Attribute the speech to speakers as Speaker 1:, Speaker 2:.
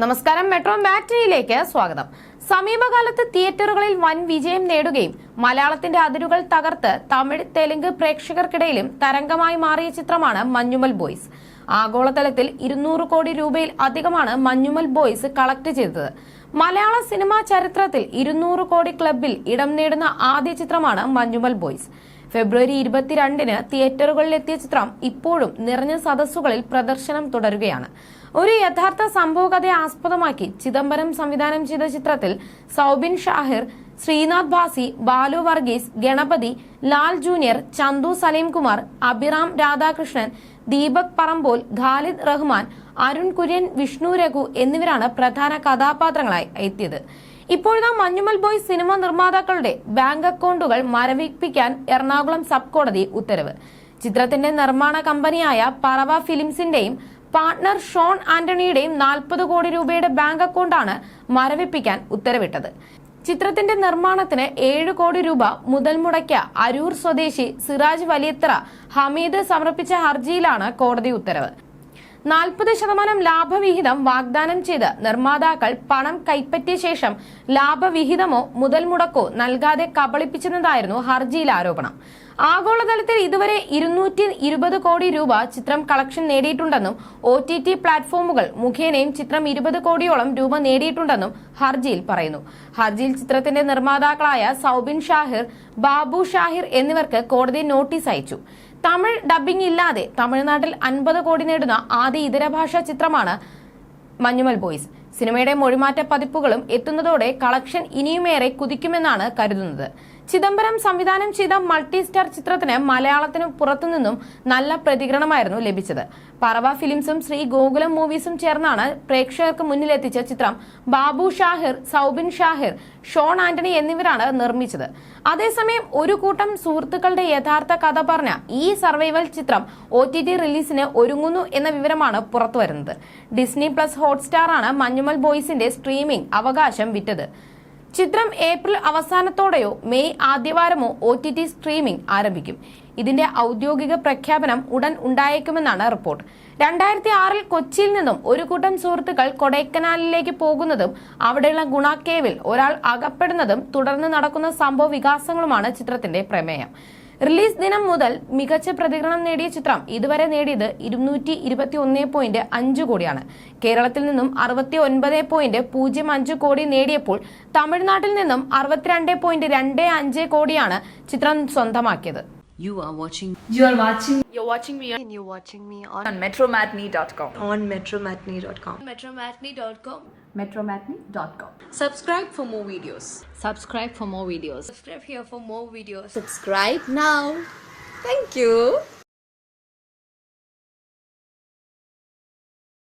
Speaker 1: നമസ്കാരം, മെട്രോ മാറ്റിനിയിലേക്ക് സ്വാഗതം. സമീപകാലത്ത് തിയേറ്ററുകളിൽ വൻ വിജയം നേടുകയും മലയാളത്തിന്റെ അതിരുകൾ തകർത്ത് തമിഴ്, തെലുങ്ക് പ്രേക്ഷകർക്കിടയിലും തരംഗമായി മാറിയ ചിത്രമാണ് മഞ്ഞുമൽ ബോയ്സ്. ആഗോളതലത്തിൽ 200 കോടി രൂപയിൽ അധികമാണ് മഞ്ഞുമൽ ബോയ്സ് കളക്ട് ചെയ്തത്. മലയാള സിനിമാ ചരിത്രത്തിൽ 200 കോടി ക്ലബിൽ ഇടം നേടുന്ന ആദ്യ ചിത്രമാണ് മഞ്ഞുമൽ ബോയ്സ്. ഫെബ്രുവരി 22-ന് തിയേറ്ററുകളിലെത്തിയ ചിത്രം ഇപ്പോഴും നിറഞ്ഞ സദസ്സുകളിൽ പ്രദർശനം തുടരുകയാണ്. ഒരു യഥാർത്ഥ സംഭവകഥയെ ആസ്പദമാക്കി ചിദംബരം സംവിധാനം ചെയ്ത ചിത്രത്തിൽ സൗബിൻ ഷാഹിർ, ശ്രീനാഥ് ഭാസി, ബാലു വർഗീസ്, ഗണപതി, ലാൽ ജൂനിയർ, ചന്തു സലീംകുമാർ, അഭിറാം രാധാകൃഷ്ണൻ, ദീപക് പറമ്പോൽ, ഖാലിദ് റഹ്മാൻ, അരുൺ കുര്യൻ, വിഷ്ണു രഘു എന്നിവരാണ് പ്രധാന കഥാപാത്രങ്ങളായി എത്തിയത്. ഇപ്പോഴത്തെ മഞ്ഞുമൽ ബോയ്സ് സിനിമ നിർമ്മാതാക്കളുടെ ബാങ്ക് അക്കൗണ്ടുകൾ മരവിപ്പിക്കാൻ എറണാകുളം സബ് കോടതി ഉത്തരവ്. ചിത്രത്തിന്റെ നിർമ്മാണ കമ്പനിയായ പറവ ഫിലിംസിന്റെയും പാർട്ണർ ഷോൺ ആന്റണിയുടെയും 40 കോടി രൂപയുടെ ബാങ്ക് അക്കൗണ്ടാണ് മരവിപ്പിക്കാൻ ഉത്തരവിട്ടത്. ചിത്രത്തിന്റെ നിർമ്മാണത്തിന് 7 കോടി രൂപ മുതൽ മുടക്കിയ അരൂർ സ്വദേശി സിറാജ് വലിയത്ര ഹമീദ് സമർപ്പിച്ച ഹർജിയിലാണ് കോടതി ഉത്തരവ്. 40% ലാഭവിഹിതം വാഗ്ദാനം ചെയ്ത് നിർമ്മാതാക്കൾ പണം കൈപ്പറ്റിയ ശേഷം ലാഭവിഹിതമോ മുതൽ മുടക്കോ നൽകാതെ കബളിപ്പിച്ചെന്നതായിരുന്നു ഹർജിയിലെ ആരോപണം. ആഗോളതലത്തിൽ ഇതുവരെ 220 കോടി രൂപ ചിത്രം കളക്ഷൻ നേടിയിട്ടുണ്ടെന്നും OTT പ്ലാറ്റ്ഫോമുകൾ മുഖേനയും ചിത്രം 20 കോടിയോളം രൂപ നേടിയിട്ടുണ്ടെന്നും ഹർജിയിൽ പറയുന്നു. ഹർജിയിൽ ചിത്രത്തിന്റെ നിർമ്മാതാക്കളായ സൗബിൻ ഷാഹിർ, ബാബു ഷാഹിർ എന്നിവർക്ക് കോടതി നോട്ടീസ് അയച്ചു. തമിഴ് ഡബ്ബിംഗ് ഇല്ലാതെ തമിഴ്നാട്ടിൽ 50 കോടി നേടുന്ന ആദ്യ ഇതരഭാഷാ ചിത്രമാണ് മഞ്ഞുമൽ ബോയ്സ്. സിനിമയുടെ മൊഴിമാറ്റ പതിപ്പുകളും എത്തുന്നതോടെ കളക്ഷൻ ഇനിയുമേറെ കുതിക്കുമെന്നാണ് കരുതുന്നത്. ചിദംബരം സംവിധാനം ചെയ്ത മൾട്ടി സ്റ്റാർ ചിത്രത്തിന് മലയാളത്തിനു പുറത്തുനിന്നും നല്ല പ്രതികരണമായിരുന്നു ലഭിച്ചത്. പറവ ഫിലിംസും ശ്രീ ഗോകുലം മൂവീസും ചേർന്നാണ് പ്രേക്ഷകർക്ക് മുന്നിലെത്തിച്ച ചിത്രം. ബാബു ഷാഹിർ, സൗബിൻ ഷാഹിർ, ഷോൺ ആന്റണി എന്നിവരാണ് നിർമ്മിച്ചത്. അതേസമയം ഒരു കൂട്ടം സുഹൃത്തുക്കളുടെ യഥാർത്ഥ കഥ പറഞ്ഞ ഈ സർവൈവൽ ചിത്രം OTT റിലീസിന് ഒരുങ്ങുന്നു എന്ന വിവരമാണ് പുറത്തുവരുന്നത്. ഡിസ്നി പ്ലസ് ഹോട്ട്സ്റ്റാറാണ് മഞ്ഞുമൽ ബോയ്സിന്റെ സ്ട്രീമിംഗ് അവകാശം വിറ്റത്. ചിത്രം ഏപ്രിൽ അവസാനത്തോടെയോ മെയ് ആദ്യവാരമോ OTT സ്ട്രീമിംഗ് ആരംഭിക്കും. ഇതിന്റെ ഔദ്യോഗിക പ്രഖ്യാപനം ഉടൻ ഉണ്ടായേക്കുമെന്നാണ് റിപ്പോർട്ട്. 2006-ൽ കൊച്ചിയിൽ നിന്നും ഒരു കൂട്ടം സുഹൃത്തുക്കൾ കൊടൈക്കനാലിലേക്ക് പോകുന്നതും അവിടെയുള്ള ഗുണ കേവിൽ ഒരാൾ അകപ്പെടുന്നതും തുടർന്ന് നടക്കുന്ന സംഭവ വികാസങ്ങളുമാണ് ചിത്രത്തിന്റെ പ്രമേയം. റിലീസ് ദിനം മുതൽ മികച്ച പ്രതികരണം നേടിയ ചിത്രം ഇതുവരെ നേടിയത് 221.5 കോടിയാണ്. കേരളത്തിൽ നിന്നും 69.05 കോടി നേടിയപ്പോൾ തമിഴ്നാട്ടിൽ നിന്നും 62.25 കോടിയാണ് ചിത്രം സ്വന്തമാക്കിയത്.
Speaker 2: You're watching me on
Speaker 3: metromatney.com.
Speaker 2: metromatney.com.
Speaker 3: Subscribe for more videos.
Speaker 2: Subscribe for more videos.
Speaker 3: Subscribe here for more videos.
Speaker 2: Subscribe now. Thank you.